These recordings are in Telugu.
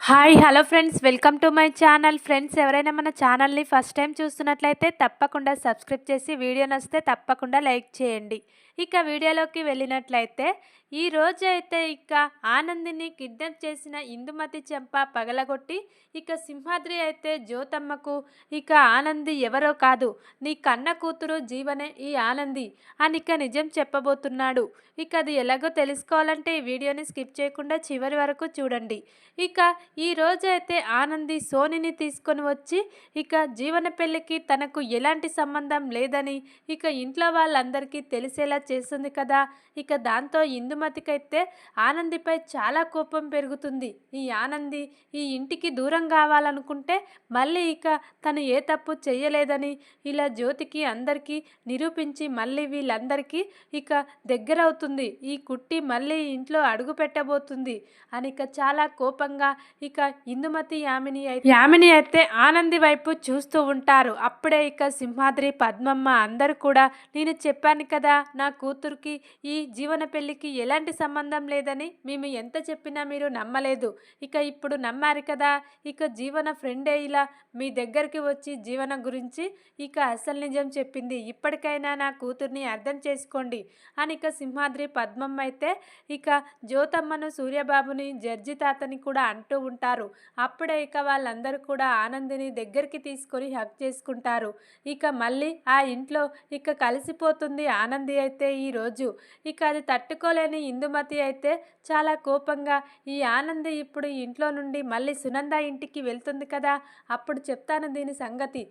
Hi hello friends, welcome to my channel. Friends, ఎవరైనా మన ఛానల్ని ఫస్ట్ టైం చూస్తున్నట్లయితే తప్పకుండా సబ్స్క్రైబ్ చేసి వీడియో నచ్చితే తప్పకుండా లైక్ చేయండి. ఇక వీడియోలోకి వెళ్ళినట్లయితే ఈ రోజు అయితే ఆనందిని కిడ్నాప్ చేసిన ఇందుమతి చెంప పగలగొట్టి సింహాద్రి అయితే జ్యోతమ్మకు ఆనంది ఎవరో కాదు, నీ కన్న కూతురు జీవనే ఈ ఆనంది అని నిజం చెప్పబోతున్నాడు. అది ఎలాగో తెలుసుకోవాలంటే ఈ వీడియోని స్కిప్ చేయకుండా చివరి వరకు చూడండి. ఇక ఈ రోజైతే ఆనంది సోనిని తీసుకొని వచ్చి జీవన పెళ్ళికి తనకు ఎలాంటి సంబంధం లేదని ఇంట్లో వాళ్ళందరికీ తెలిసేలా చేస్తుంది కదా. దాంతో ఇందుమతికైతే ఆనందిపై చాలా కోపం పెరుగుతుంది. ఈ ఆనంది ఈ ఇంటికి దూరం కావాలనుకుంటే మళ్ళీ తను ఏ తప్పు చెయ్యలేదని ఇలా జ్యోతికి అందరికీ నిరూపించి మళ్ళీ వీళ్ళందరికీ దగ్గరవుతుంది. ఈ కుట్టి మళ్ళీ ఇంట్లో అడుగు పెట్టబోతుంది అని చాలా కోపంగా ఇందుమతి యామిని అయితే ఆనంది వైపు చూస్తూ ఉంటారు. అప్పుడే సింహాద్రి పద్మమ్మ అందరూ కూడా, నేను చెప్పాను కదా నా కూతురికి ఈ జీవన పెళ్లికి ఎలాంటి సంబంధం లేదని, మేము ఎంత చెప్పినా మీరు నమ్మలేదు. ఇప్పుడు నమ్మారు కదా. జీవన ఫ్రెండే ఇలా మీ దగ్గరికి వచ్చి జీవన గురించి అసలు నిజం చెప్పింది. ఇప్పటికైనా నా కూతుర్ని అర్థం చేసుకోండి అని సింహాద్రి పద్మమ్మ అయితే జ్యోతమ్మను సూర్యబాబుని జడ్జి తాతని కూడా అంటూ ఉంటారు. అప్పుడే వాళ్ళందరూ కూడా ఆనందిని దగ్గరికి తీసుకొని హక్ చేసుకుంటారు. మళ్ళీ ఆ ఇంట్లో కలిసిపోతుంది ఆనంది అయితే ఈరోజు. అది తట్టుకోలేని ఇందుమతి అయితే చాలా కోపంగా, ఈ ఆనంది ఇప్పుడు ఇంట్లో నుండి మళ్ళీ సునంద ఇంటికి వెళ్తుంది కదా, అప్పుడు చెప్తాను దీని సంగతి.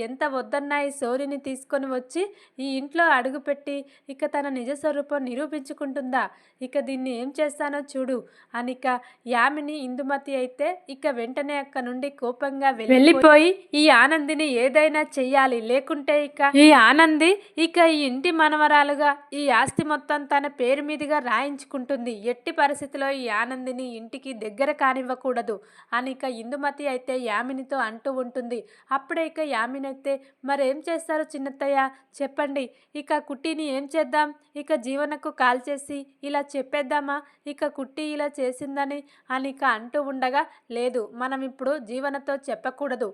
ఎంత వద్దన్నా ఈ సోనిని తీసుకొని వచ్చి ఈ ఇంట్లో అడుగుపెట్టి తన నిజ స్వరూపం నిరూపించుకుంటుందా, దీన్ని ఏం చేస్తానో చూడు అని యామిని ఇందుమతి అయితే వెంటనే అక్క నుండి కోపంగా వెళ్ళిపోయి ఈ ఆనందిని ఏదైనా చెయ్యాలి, లేకుంటే ఈ ఆనంది ఈ ఇంటి మనవరాలుగా ఈ ఆస్తి మొత్తం తన పేరు మీదుగా రాయించుకుంటుంది. ఎట్టి పరిస్థితిలో ఈ ఆనందిని ఇంటికి దగ్గర కానివ్వకూడదు అని ఇందుమతి అయితే యామినితో అంటూ ఉంటుంది. అప్పుడే యామిని అయితే, మరేం చేస్తారు చిన్నత్తయ్య చెప్పండి, కుట్టిని ఏం చేద్దాం, జీవనకు కాల్ చేసి ఇలా చెప్పేద్దామా, కుట్టి ఇలా చేసిందని అని అంటూ ఉండగా, లేదు మనం ఇప్పుడు జీవనతో చెప్పకూడదు,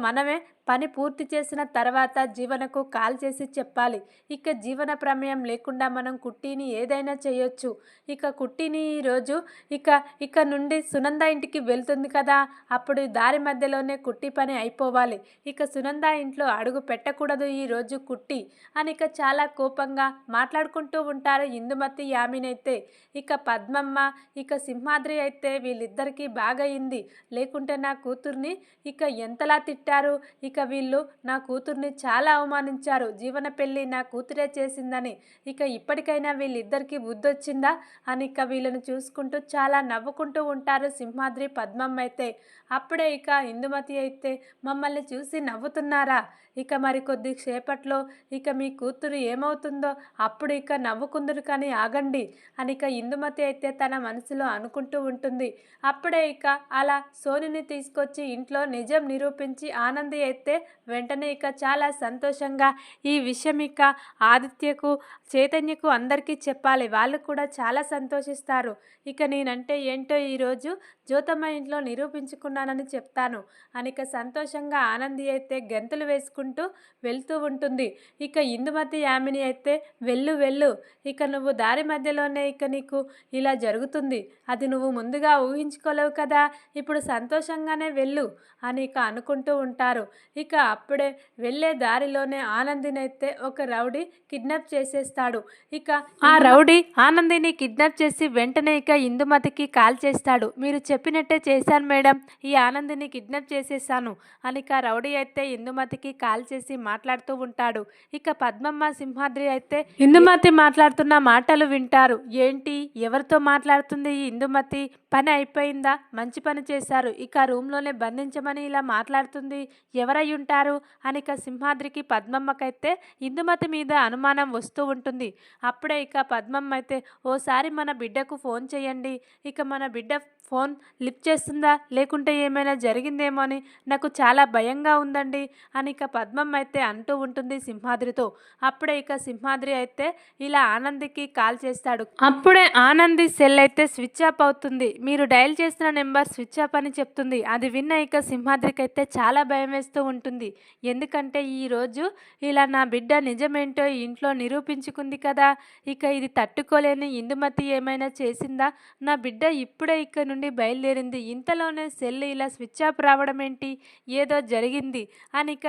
మనమే పని పూర్తి చేసిన తర్వాత జీవనకు కాల్ చేసి చెప్పాలి. జీవన ప్రమేయం లేకుండా మనం కుట్టిని ఏదైనా చేయొచ్చు. కుట్టిని ఈరోజు నుండి సునంద ఇంటికి వెళ్తుంది కదా, అప్పుడు దారి మధ్యలోనే కుట్టి పని అయిపోవాలి. సునంద ఇంట్లో అడుగు పెట్టకూడదు ఈరోజు కుట్టి అని చాలా కోపంగా మాట్లాడుకుంటూ ఉంటారు ఇందుమతి యామినైతే. పద్మమ్మ సింహాద్రి అయితే వీళ్ళిద్దరికీ బాగయింది, లేకుంటే నా కూతుర్ని ఎంతలా తిట్టారు. వీళ్ళు నా కూతుర్ని చాలా అవమానించారు, జీవన పెళ్ళి నా కూతురే చేసిందని. ఇప్పటికైనా వీళ్ళిద్దరికీ బుద్ధొచ్చిందా అని వీళ్ళని చూసుకుంటూ చాలా నవ్వుకుంటూ ఉంటారు సింహాద్రి పద్మమ్మ అయితే. అప్పుడే ఇందుమతి అయితే, మమ్మల్ని చూసి నవ్వుతున్నారా, మరి కొద్ది సేపట్లో మీ కూతురు ఏమవుతుందో అప్పుడు నవ్వుకుందరు కానీ ఆగండి అని ఇందుమతి అయితే తన మనసులో అనుకుంటూ ఉంటుంది. అప్పుడే అలా సోనిని తీసుకొచ్చి ఇంట్లో నిజం నిరూపించి ఆనంది అయితే వెంటనే చాలా సంతోషంగా ఈ విషయం ఆదిత్యకు చైతన్యకు అందరికీ చెప్పాలి, వాళ్ళు కూడా చాలా సంతోషిస్తారు. నేనంటే ఏంటో ఈరోజు జ్యోతమ్మ ఇంట్లో నిరూపించుకున్నానని చెప్తాను అని సంతోషంగా ఆనంది అయితే గెంతులు వేసుకుంటూ వెళ్తూ ఉంటుంది. ఇందుమతి యామిని అయితే, వెళ్ళు వెళ్ళు, నువ్వు దారి మధ్యలోనే నీకు ఇలా జరుగుతుంది, అది నువ్వు ముందుగా ఊహించుకోలేవు కదా, ఇప్పుడు సంతోషంగానే వెళ్ళు అని అనుకుంటూ ఉంటారు. అప్పుడే వెళ్ళే దారిలోనే ఆనందినైతే ఒక రౌడీ కిడ్నాప్ చేసేస్తాడు. ఆ రౌడీ ఆనందిని కిడ్నాప్ చేసి వెంటనే ఇందుమతికి కాల్ చేస్తాడు. మీరు చెప్పినట్టే చేశాను మేడం, ఈ ఆనందిని కిడ్నాప్ చేసేసాను అని రౌడీ అయితే ఇందుమతికి కాల్ చేసి మాట్లాడుతూ ఉంటాడు. పద్మమ్మ సింహాద్రి అయితే ఇందుమతి మాట్లాడుతున్న మాటలు వింటారు. ఏంటి, ఎవరితో మాట్లాడుతుంది ఈ ఇందుమతి, పని అయిపోయిందా, మంచి పని చేశారు, రూమ్లోనే బంధించమని ఇలా మాట్లాడుతుంది, ఎవరై ఉంటారు అని సింహాద్రికి పద్మమ్మకైతే ఇందుమతి మీద అనుమానం వస్తూ ఉంటుంది. అప్పుడే పద్మమ్మ అయితే, ఓసారి మన బిడ్డకు ఫోన్ చేయండి, మన బిడ్డ ఫోన్ లిఫ్ట్ చేస్తుందా లేకుంటే ఏమైనా జరిగిందేమో అని నాకు చాలా భయంగా ఉందండి అని ఇక పద్మం అయితే అంటూ ఉంటుంది సింహాద్రితో. అప్పుడే ఇక సింహాద్రి అయితే ఇలా ఆనందికి కాల్ చేస్తాడు. అప్పుడే ఆనంది సెల్ అయితే స్విచ్ ఆఫ్ అవుతుంది. మీరు డయల్ చేసిన నెంబర్ స్విచ్ ఆఫ్ అని చెప్తుంది. అది విన్న ఇక సింహాద్రికి అయితే చాలా భయం వేస్తూ ఉంటుంది. ఎందుకంటే ఈరోజు ఇలా నా బిడ్డ నిజమేంటో ఈ ఇంట్లో నిరూపించుకుంది కదా. ఇక ఇది తట్టుకోలేని ఇందుమతి ఏమైనా చేసిందా? నా బిడ్డ ఇప్పుడే ఇక్కడ నుండి బయలుదేరింది. ఇంతలోనే సెల్ ఇలా స్విచ్ ఆఫ్ రావడం ఏంటి? ఏదో జరిగింది అని ఇక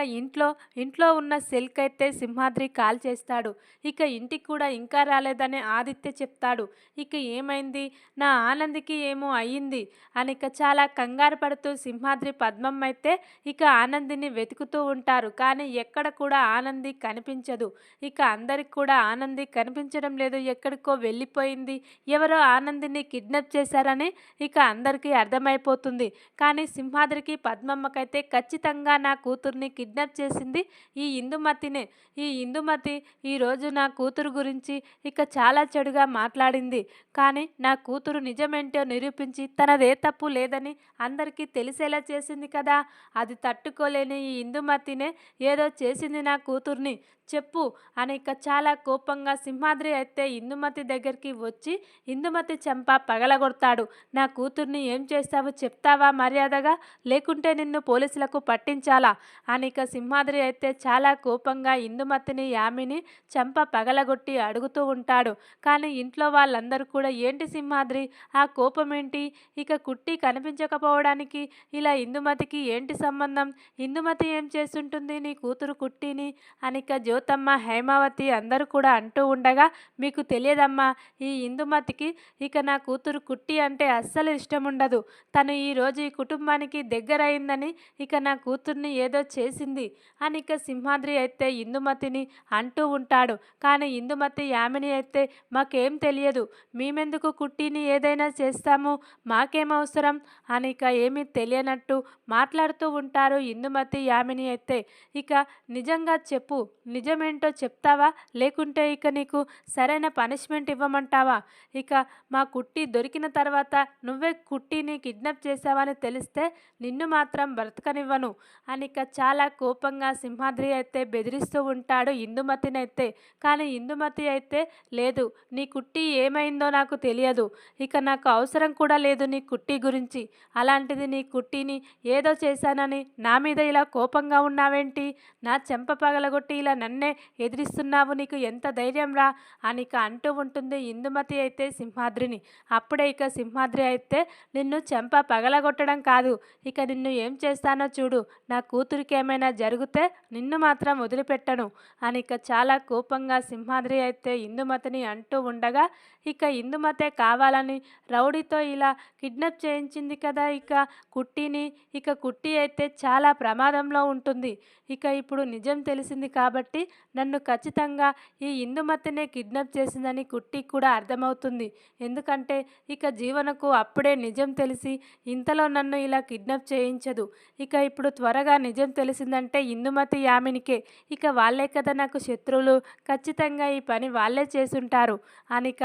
ఇంట్లో ఉన్న సెల్కి అయితే సింహాద్రి కాల్ చేస్తాడు. ఇక ఇంటికి కూడా ఇంకా రాలేదని ఆదిత్య చెప్తాడు. ఇక ఏమైంది? నా ఆనందికి ఏమో అయ్యింది అని ఇక చాలా కంగారు పడుతూ సింహాద్రి పద్మం అయితే ఇక ఆనందిని వెతుకుతూ ఉంటారు. కానీ ఎక్కడ కూడా ఆనంది కనిపించదు. ఇక అందరికి కూడా ఆనంది కనిపించడం లేదు, ఎక్కడికో వెళ్ళిపోయింది, ఎవరో ఆనందిని కిడ్నాప్ చేశారని ఇక అందరికీ అర్థమైపోతుంది. కానీ సింహాద్రికి పద్మమ్మకైతే ఖచ్చితంగా నా కూతుర్ని కిడ్నాప్ చేసింది ఈ ఇందుమతినే. ఈ ఇందుమతి ఈరోజు నా కూతురు గురించి ఇక చాలా చెడుగా మాట్లాడింది. కానీ నా కూతురు నిజమేంటో నిరూపించి తనదే తప్పు లేదని అందరికీ తెలిసేలా చేసింది కదా. అది తట్టుకోలేని ఈ ఇందుమతినే ఏదో చేసింది నా కూతుర్ని, చెప్పు అని ఇక చాలా కోపంగా సింహాద్రి అయితే ఇందుమతి దగ్గరికి వచ్చి ఇందుమతి చెంప పగలగొడతాడు. నా కూతుర్ని ఏం చేస్తావు చెప్తావా మర్యాదగా, లేకుంటే నిన్ను పోలీసులకు పట్టించాలా అని ఇక సింహాద్రి అయితే చాలా కోపంగా ఇందుమతిని యామిని చెంప పగలగొట్టి అడుగుతూ ఉంటాడు. కానీ ఇంట్లో వాళ్ళందరూ కూడా ఏంటి సింహాద్రి ఆ కోపం ఏంటి? ఇక కుట్టి కనిపించకపోవడానికి ఇలా ఇందుమతికి ఏంటి సంబంధం? ఇందుమతి ఏం చేస్తుంటుంది నీ కూతురు కుట్టిని అని ఇక జ్యోతమ్మ హేమావతి అందరూ కూడా అంటూ ఉండగా, మీకు తెలియదమ్మా, ఈ ఇందుమతికి ఇక నా కూతురు కుట్టి అంటే అస్సలు ఇష్టం ఉండదు. తను ఈరోజు ఈ కుటుంబానికి దగ్గరైందని ఇక నా కూతుర్ని ఏదో చేసింది అని ఇక సింహాద్రి అయితే ఇందుమతిని అంటూ ఉంటాడు. కానీ ఇందుమతి యామిని అయితే మాకేం తెలియదు, మేమెందుకు కుట్టిని ఏదైనా చేస్తాము, మాకేమవసరం అని ఇక ఏమీ తెలియనట్టు మాట్లాడుతూ ఉంటారు ఇందుమతి యామిని అయితే. ఇక నిజంగా చెప్పు, నిజమేంటో చెప్తావా లేకుంటే ఇక నీకు సరైన పనిష్మెంట్ ఇవ్వమంటావా? ఇక మా కుట్టి దొరికిన తర్వాత నువ్వే కుట్టిని కిడ్నాప్ చేసావని తెలిస్తే నిన్ను మాత్రం బ్రతకనివ్వను అని ఇక చాలా కోపంగా సింహాద్రి అయితే బెదిరిస్తూ ఉంటాడు ఇందుమతిని అయితే. కానీ ఇందుమతి అయితే లేదు, నీ కుట్టి ఏమైందో నాకు తెలియదు, ఇక నాకు అవసరం కూడా లేదు నీ కుట్టి గురించి. అలాంటిది నీ కుట్టిని ఏదో చేశానని నా మీద ఇలా కోపంగా ఉన్నావేంటి? నా చెంప పగలగొట్టి ఇలా నన్నే ఎదిరిస్తున్నావు, నీకు ఎంత ధైర్యం రా అని ఇక అంటూ ఉంటుంది ఇందుమతి అయితే సింహాద్రిని. అప్పుడే ఇక సింహాద్రి అయితే నిన్ను చెంప పగలగొట్టడం కాదు, ఇక నిన్ను ఏం చేస్తానో చూడు, నా కూతురికి ఏమైనా జరిగితే నిన్ను మాత్రం వదిలిపెట్టను అని ఇక చాలా కోపంగా సింహాద్రి అయితే ఇందుమతిని అంటూ ఉండగా, ఇక ఇందుమతే కావాలని రౌడీతో ఇలా కిడ్నాప్ చేయించింది కదా ఇక కుట్టిని. ఇక కుట్టి అయితే చాలా ప్రమాదంలో ఉంటుంది. ఇక ఇప్పుడు నిజం తెలిసింది కాబట్టి నన్ను ఖచ్చితంగా ఈ ఇందుమతినే కిడ్నాప్ చేసిందని కుట్టికి కూడా అర్థమవుతుంది. ఎందుకంటే ఇక జీవనకు అప్పుడే నిజం తెలిసి ఇంతలో నన్ను ఇలా కిడ్నాప్ చేయించదు. ఇక ఇప్పుడు త్వరగా నిజం తెలిసిందంటే ఇందుమతి యామినికే, ఇక వాళ్ళే కదా నాకు శత్రువులు, ఖచ్చితంగా ఈ పని వాళ్ళే చేసుంటారు అనిక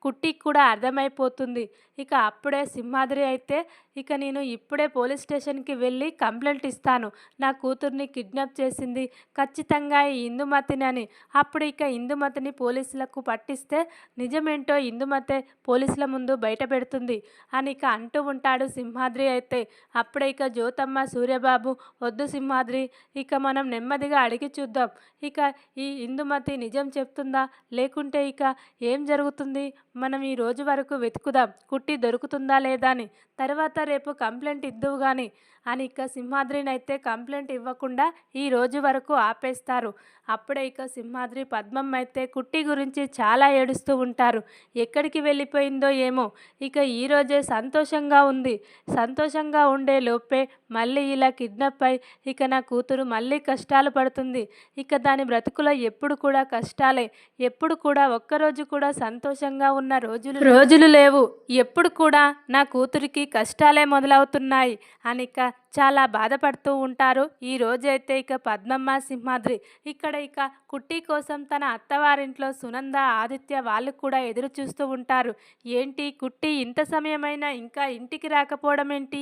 కుట్టికి కూడా అర్థమైపోతుంది. ఇక అప్పుడే సింహాద్రి అయితే ఇక నేను ఇప్పుడే పోలీస్ స్టేషన్కి వెళ్ళి కంప్లైంట్ ఇస్తాను, నా కూతుర్ని కిడ్నాప్ చేసింది ఖచ్చితంగా ఈ ఇందుమతిని అని. అప్పుడు ఇక ఇందుమతిని పోలీసులకు పట్టిస్తే నిజమేంటో ఇందుమతే పోలీసుల ముందు బయట పెడుతుంది అని ఇక అంటూ ఉంటాడు సింహాద్రి అయితే. అప్పుడే ఇక జ్యోతమ్మ సూర్యబాబు వద్దు సింహాద్రి, ఇక మనం నెమ్మదిగా అడిగి చూద్దాం, ఇక ఈ ఇందుమతి నిజం చెప్తుందా లేకుంటే ఇక ఏం జరుగుతుంది, మనం ఈ రోజు వరకు వెతుకుదాం కుట్టి దొరుకుతుందా లేదా అని, తర్వాత రేపు కంప్లైంట్ ఇద్దువు కానీ అని ఇక సింహాద్రిని అయితే కంప్లైంట్ ఇవ్వకుండా ఈ రోజు వరకు ఆపేస్తారు. అప్పుడే ఇక సింహాద్రి పద్మం అయితే కుట్టి గురించి చాలా ఏడుస్తూ ఉంటారు. ఎక్కడికి వెళ్ళిపోయిందో ఏమో, ఇక ఈరోజే సంతోషంగా ఉంది, సంతోషంగా ఉండే లోపే మళ్ళీ ఇలా కిడ్నాప్ అయి ఇక నా కూతురు మళ్ళీ కష్టాలు పడుతుంది. ఇక దాని బ్రతుకులో ఎప్పుడు కూడా కష్టాలే, ఎప్పుడు కూడా ఒక్కరోజు కూడా సంతోషంగా ఉన్న రోజులు లేవు, ఎప్పుడు కూడా నా కూతురికి కష్టాలే మొదలవుతున్నాయి అని ఇక చాలా బాధపడుతూ ఉంటారు. ఈ రోజైతే ఇక పద్మమ్మ, సింహాద్రి ఇక కుట్టి కోసం తన అత్తవారింట్లో సునంద, ఆదిత్య వాళ్ళు కూడా ఎదురు చూస్తూ ఉంటారు. ఏంటి కుట్టి ఇంత సమయమైనా ఇంకా ఇంటికి రాకపోవడం ఏంటి?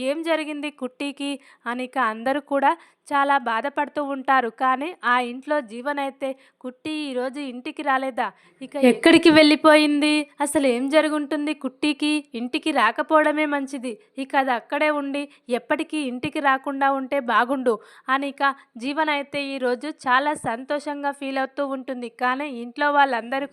ఏం జరిగింది కుట్టికి? అని ఇక అందరూ కూడా చాలా బాధపడుతూ ఉంటారు. కానీ ఆ ఇంట్లో జీవనైతే కుట్టి ఈరోజు ఇంటికి రాలేదా? ఇక ఎక్కడికి వెళ్ళిపోయింది? అసలు ఏం జరుగుంటుంది కుట్టికి? ఇంటికి రాకపోవడమే మంచిది. ఇక అది అక్కడే ఉండి ఎప్పటికీ ఇంటికి రాకుండా ఉంటే బాగుండు అని ఇక జీవన అయితే ఈరోజు చాలా సంతోషంగా ఫీల్ అవుతూ ఉంటుంది. కానీ ఇంట్లో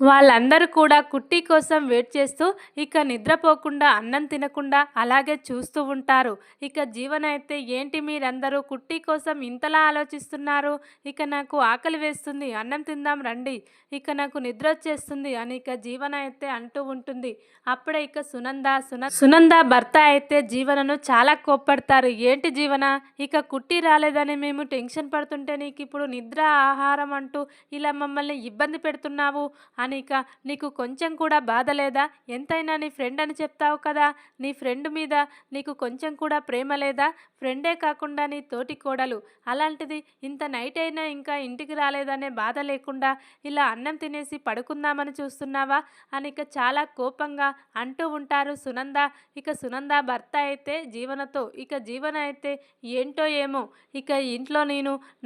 వాళ్ళందరూ కూడా కుట్టి కోసం వెయిట్ చేస్తూ ఇక నిద్రపోకుండా అన్నం తినకుండా అలాగే చూస్తూ ఉంటారు. ఇక జీవన అయితే ఏంటి మీరందరూ కుట్టి కోసం ఇంతలా ఆలోచిస్తున్నారు? ఇక నాకు ఆకలి వేస్తుంది, అన్నం తిందాం రండి, ఇక నాకు నిద్ర వచ్చేస్తుంది అని ఇక జీవన అయితే అంటూ ఉంటుంది. అప్పుడే ఇక సునంద భర్త అయితే జీవనను చాలా కోప్పడతారు. ఏంటి జీవన, ఇక కుట్టి రాలేదని మేము టెన్షన్ పడుతుంటే నీకు ఇప్పుడు నిద్ర ఆహారం అంటూ ఇలా మమ్మల్ని ఇబ్బంది పెడుతున్నావు అని ఇక నీకు కొంచెం కూడా బాధ లేదా? ఎంతైనా నీ ఫ్రెండ్ అని చెప్తావు కదా, నీ ఫ్రెండ్ మీద నీకు కొంచెం కూడా ప్రేమ లేదా? ఫ్రెండే కాకుండా నీ తోటి కోడలు, అలాంటిది ఇంత నైట్ అయినా ఇంకా ఇంటికి రాలేదనే బాధ లేకుండా ఇలా అన్నం తినేసి పడుకుందామని చూస్తున్నావా అని ఇక చాలా కోపంగా అంటూ ఉంటారు సునంద. ఇక సునంద భర్త అయితే జీవనతో, ఇక జీవన అయితే ఏంటో ఏమో ఇక ఇంట్లో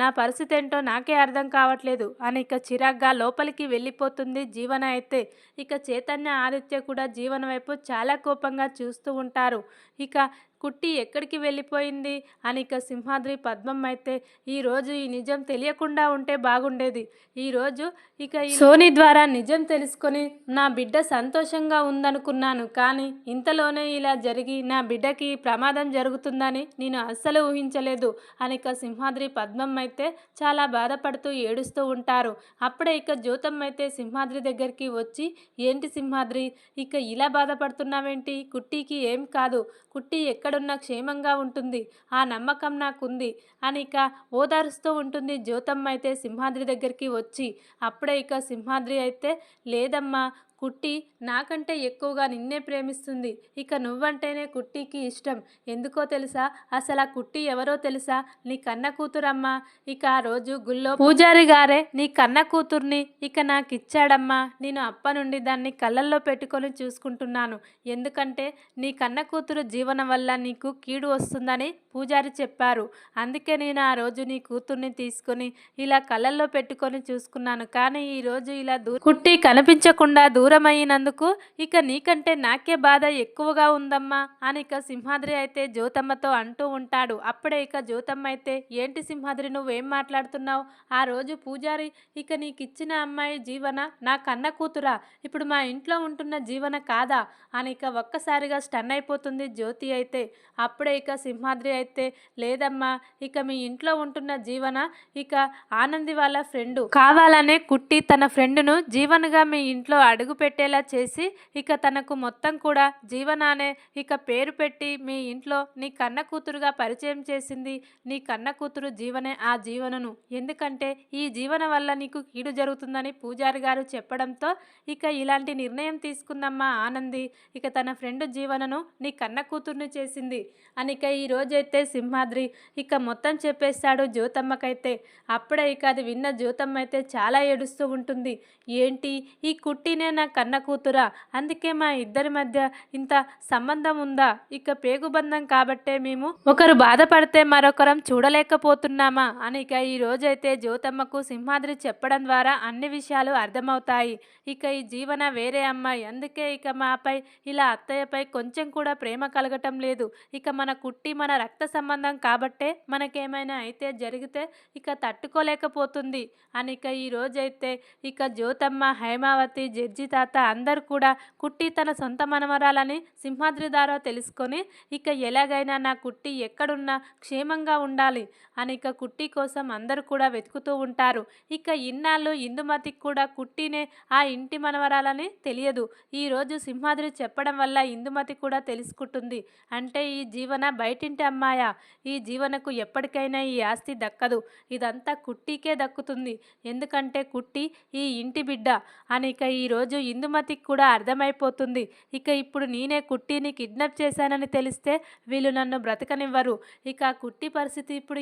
నా పరిస్థితి ఏంటో నాకే అర్థం కావట్లేదు అని ఇక చిరాగ్గా లోపలికి వెళ్ళిపోతుంది జీవన అయితే. ఇక చైతన్య, ఆదిత్య కూడా జీవన వైపు చాలా కోపంగా చూస్తూ ఉంటారు. ఇక కుట్టి ఎక్కడికి వెళ్ళిపోయింది అని ఇక సింహాద్రి, పద్మం అయితే ఈరోజు ఈ నిజం తెలియకుండా ఉంటే బాగుండేది. ఈరోజు ఇక ఈ సోనీ ద్వారా నిజం తెలుసుకొని నా బిడ్డ సంతోషంగా ఉందనుకున్నాను. కానీ ఇంతలోనే ఇలా జరిగి నా బిడ్డకి ప్రమాదం జరుగుతుందని నేను అస్సలు ఊహించలేదు అని ఇక సింహాద్రి, పద్మం అయితే చాలా బాధపడుతూ ఏడుస్తూ ఉంటారు. అప్పుడే ఇక జ్యోతమ్మ అయితే సింహాద్రి దగ్గరికి వచ్చి, ఏంటి సింహాద్రి, ఇక ఇలా బాధపడుతున్నావేంటి? కుట్టికి ఏం కాదు, కుట్టి ఎక్కడున్నా క్షేమంగా ఉంటుంది, ఆ నమ్మకం నాకుంది అని ఇక ఓదారుస్తూ ఉంటుంది జ్యోతమ్మ అయితే సింహాద్రి దగ్గరికి వచ్చి. అప్పుడే ఇక సింహాద్రి అయితే, లేదమ్మా, కుట్టి నాకంటే ఎక్కువగా నిన్నే ప్రేమిస్తుంది, ఇక నువ్వంటేనే కుట్టికి ఇష్టం. ఎందుకో తెలుసా? అసలు ఆ కుట్టి ఎవరో తెలుసా? నీ కన్న కూతురమ్మా. ఇక ఆ రోజు గుళ్ళో పూజారి గారే నీ కన్న కూతుర్ని ఇక నాకు ఇచ్చాడమ్మా. నేను అప్ప నుండి దాన్ని కళ్ళల్లో పెట్టుకొని చూసుకుంటున్నాను. ఎందుకంటే నీ కన్న కూతురు జీవనం వల్ల నీకు కీడు వస్తుందని పూజారి చెప్పారు. అందుకే నేను ఆ రోజు నీ కూతుర్ని తీసుకొని ఇలా కళ్ళల్లో పెట్టుకొని చూసుకున్నాను. కానీ ఈరోజు ఇలా కుట్టి కనిపించకుండా దూరమైనందుకు ఇక నీకంటే నాకే బాధ ఎక్కువగా ఉందమ్మా అని ఇక సింహాద్రి అయితే జ్యోతమ్మతో అంటూ ఉంటాడు. అప్పుడే ఇక జ్యోతమ్మ అయితే, ఏంటి సింహాద్రి నువ్వేం మాట్లాడుతున్నావు? ఆ రోజు పూజారి ఇక నీకు ఇచ్చిన అమ్మాయి జీవన నా కన్న కూతురా, ఇప్పుడు మా ఇంట్లో ఉంటున్న జీవన కాదా అని ఇక ఒక్కసారిగా స్టన్ అయిపోతుంది జ్యోతి అయితే. అప్పుడే ఇక సింహాద్రి అయితే, లేదమ్మా, ఇక మీ ఇంట్లో ఉంటున్న జీవన ఇక ఆనంది వాళ్ళ ఫ్రెండు, కావాలనే కుట్టి తన ఫ్రెండును జీవనగా మీ ఇంట్లో అడుగు పెట్టేలా చేసి ఇక తనకు మొత్తం కూడా జీవనానే ఇక పేరు పెట్టి మీ ఇంట్లో నీ కన్న కూతురుగా పరిచయం చేసింది. నీ కన్న కూతురు జీవనే ఆ జీవనను, ఎందుకంటే ఈ జీవన వల్ల నీకు కీడు జరుగుతుందని పూజారి గారు చెప్పడంతో ఇక ఇలాంటి నిర్ణయం తీసుకుందమ్మా ఆనంది, ఇక తన ఫ్రెండ్ జీవనను నీ కన్న కూతుర్ని చేసింది అని ఇక ఈరోజైతే సింహాద్రి ఇక మొత్తం చెప్పేస్తాడు జ్యోతమ్మకైతే. అప్పుడే ఇక అది విన్న జ్యోతమ్మ అయితే చాలా ఏడుస్తూ ఉంటుంది. ఏంటి, ఈ కుట్టినే నా కన్న కూతురా? అందుకే మా ఇద్దరి మధ్య ఇంత సంబంధం ఉందా? ఇక పేగుబంధం కాబట్టే మేము ఒకరు బాధపడితే మరొకరం చూడలేకపోతున్నామా అని ఇక ఈ రోజైతే జ్యోతమ్మకు సింహాద్రి చెప్పడం ద్వారా అన్ని విషయాలు అర్థమవుతాయి. ఇక ఈ జీవన వేరే అమ్మాయి, అందుకే ఇక మాపై ఇలా అత్తయ్యపై కొంచెం కూడా ప్రేమ కలగటం లేదు. ఇక మన కుట్టి మన రక్త సంబంధం కాబట్టే మనకేమైనా అయితే జరిగితే ఇక తట్టుకోలేకపోతుంది అని ఇక ఈ రోజైతే ఇక జ్యోతమ్మ, హైమావతి, జడ్జి తాత అందరూ కూడా కుట్టి తన సొంత మనమరాలని సింహాద్రి ద్వారా తెలుసుకొని ఇక ఎలాగైనా నా కుట్టి ఎక్కడున్నా క్షేమంగా ఉండాలి అని ఇక కుట్టి కోసం అందరూ కూడా వెతుకుతూ ఉంటారు. ఇక ఇన్నాళ్ళు ఇందుమతికి కూడా కుట్టినే ఆ ఇంటి మనవరాలని తెలియదు. ఈరోజు సింహాద్రి చెప్పడం వల్ల ఇందుమతి కూడా తెలుసుకుంటుంది. అంటే ఈ జీవన బయటింటి అమ్మాయా? ఈ జీవనకు ఎప్పటికైనా ఈ ఆస్తి దక్కదు. ఇదంతా కుట్టికే దక్కుతుంది. ఎందుకంటే కుట్టి ఈ ఇంటి బిడ్డ అని ఇక ఈరోజు ఇందుమతికి కూడా అర్థమైపోతుంది. ఇక ఇప్పుడు నేనే కుట్టిని కిడ్నాప్ చేశానని తెలిస్తే వీళ్ళు నన్ను బ్రతకనివ్వరు. ఇక కుట్టి పరిస్థితి ఇప్పుడు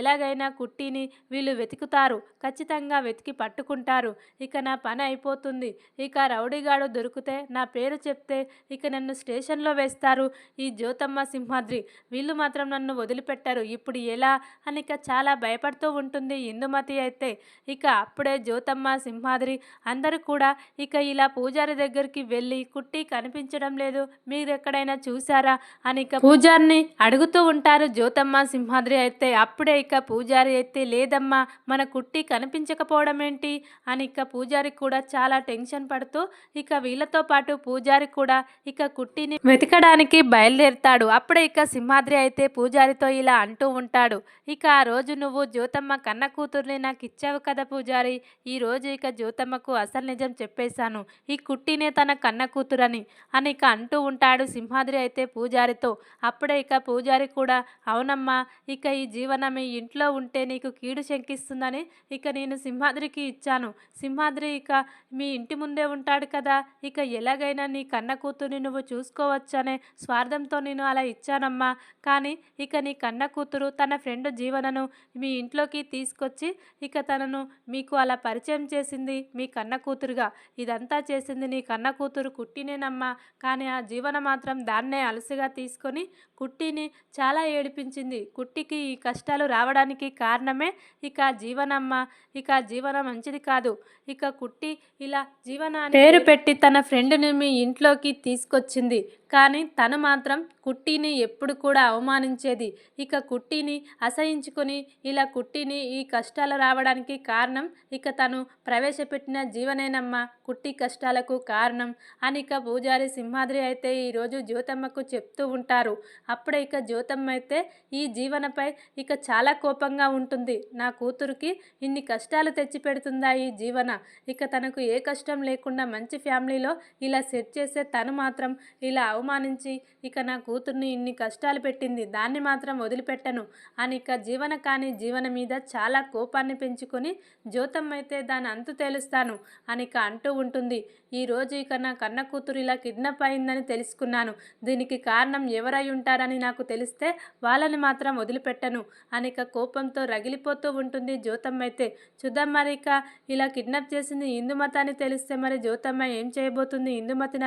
ఎలాగైనా కుట్టిని వీళ్ళు వెతుకుతారు. ఖచ్చితంగా వెతికి పట్టుకుంటారు. ఇక నా పని అయిపోతుంది. ఇక రౌడీగాడు దొరికితే నా పేరు చెప్తే ఇక నన్ను స్టేషన్లో వేస్తారు ఈ జ్యోతమ్మ సింహాద్రి. వీళ్ళు మాత్రం నన్ను వదిలిపెట్టారు. ఇప్పుడు ఎలా అని ఇక చాలా భయపడుతూ ఉంటుంది ఇందుమతి అయితే. ఇక అప్పుడే జ్యోతమ్మ సింహాద్రి అందరూ కూడా ఇక ఇలా పూజారి దగ్గరికి వెళ్ళి కుట్టి కనిపించడం లేదు, మీరు ఎక్కడైనా చూసారా అని ఇక పూజారిని అడుగుతూ ఉంటారు జ్యోతమ్మ సింహాద్రి అయితే. అప్పుడే ఇక పూజారి అయితే లేదమ్మా మన కుట్టి కనిపించకపోవడం ఏంటి అని ఇక పూజారి కూడా చాలా టెన్షన్ పడుతూ ఇక వీళ్ళతో పాటు పూజారి కూడా ఇక కుట్టిని వెతకడానికి బయలుదేరుతాడు. అప్పుడే ఇక సింహాద్రి అయితే పూజారితో ఇలా అంటూ ఉంటాడు, ఇక ఆ రోజు నువ్వు జ్యోతమ్మ కన్న కూతుర్ని నాకు ఇచ్చావు కదా పూజారి, ఈ రోజు ఇక జ్యోతమ్మకు అసలు నిజం చెప్పేశాను, ఈ కుట్టినే తన కన్న కూతురని అని ఇక అంటూ ఉంటాడు సింహాద్రి అయితే పూజారితో. అప్పుడే ఇక పూజారి కూడా అవునమ్మా ఇక ఈ జీవనం ఈ ఇంట్లో ఉంటే నీకు కీడు శంకిస్తుందని ఇక నేను సింహాద్రికి ఇచ్చాను. సింహాద్రి ఇక మీ ఇంటి ముందే ఉంటాడు కదా, ఇక ఎలాగైనా నీ కన్న కూతుర్ని నువ్వు చూసుకోవచ్చనే స్వార్థంతో నేను అలా ఇచ్చానమ్మా. కానీ ఇక నీ కన్న కూతురు తన ఫ్రెండ్ జీవనను మీ ఇంట్లోకి తీసుకొచ్చి ఇక తనను మీకు అలా పరిచయం చేసింది మీ కన్న కూతురుగా. ఇదంతా చేసింది నీ కన్న కూతురు కుట్టినేనమ్మా. కానీ ఆ జీవన మాత్రం దాన్నే అలసిగా తీసుకొని కుట్టిని చాలా ఏడిపించింది. కుట్టికి ఈ కష్టాలు రావడానికి కారణమే ఇక జీవనమ్మ. ఇక జీవన మంచిది కాదు. ఇక కుట్టి ఇలా జీవన పేరు పెట్టి తన ఫ్రెండ్ని మీ ఇంట్లోకి తీసుకొచ్చింది. కానీ తను మాత్రం కుట్టిని ఎప్పుడు కూడా అవమానించేది. ఇక కుట్టిని అసహించుకొని ఇలా కుట్టిని ఈ కష్టాలు రావడానికి కారణం ఇక తను ప్రవేశపెట్టిన జీవనేనమ్మా కుట్టి కష్టాలకు కారణం అని ఇక పూజారి సింహాద్రి అయితే ఈరోజు జ్యోతమ్మకు చెప్తూ ఉంటారు. అప్పుడే ఇక జ్యోతమ్మ అయితే ఈ జీవనపై ఇక చాలా కోపంగా ఉంటుంది. నా కూతురికి ఇన్ని కష్టాలు తెచ్చి పెడుతుందా ఈ జీవన, ఇక తనకు ఏ కష్టం లేకుండా మంచి ఫ్యామిలీలో ఇలా సెట్ చేసే తను మాత్రం ఇలా అవమానించి ఇక నా కూతుర్ని ఇన్ని కష్టాలు పెట్టింది, దాన్ని మాత్రం వదిలిపెట్టను అని ఇక జీవన కానీ జీవన మీద చాలా కోపాన్ని పెంచుకొని జ్యోతమ్మ అయితే దాని అంతు తేలుస్తాను అని ఇక అంటూ ఉంటుంది. ఈరోజు ఇక నా కన్న కూతురు ఇలా కిడ్నాప్ అయిందని తెలుసుకున్నాను. దీనికి కారణం ఎవరై ఉంటారని నాకు తెలిస్తే వాళ్ళని మాత్రం వదిలిపెట్టను అని ఇక కోపంతో రగిలిపోతూ ఉంటుంది జ్యోతమ్మ అయితే. చూద్దాం మరి ఇక ఇలా కిడ్నాప్ చేసింది ఇందుమతి అని తెలిస్తే మరి జ్యోతమ్మ ఏం చేయబోతుంది ఇందుమతిని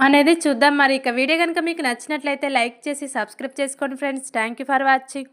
అనేది చూద్దాం మరి. ఇక వీడియో కనుక మీకు నచ్చినట్లయితే లైక్ చేసి సబ్స్క్రైబ్ చేసుకోండి friends. Thank you for watching.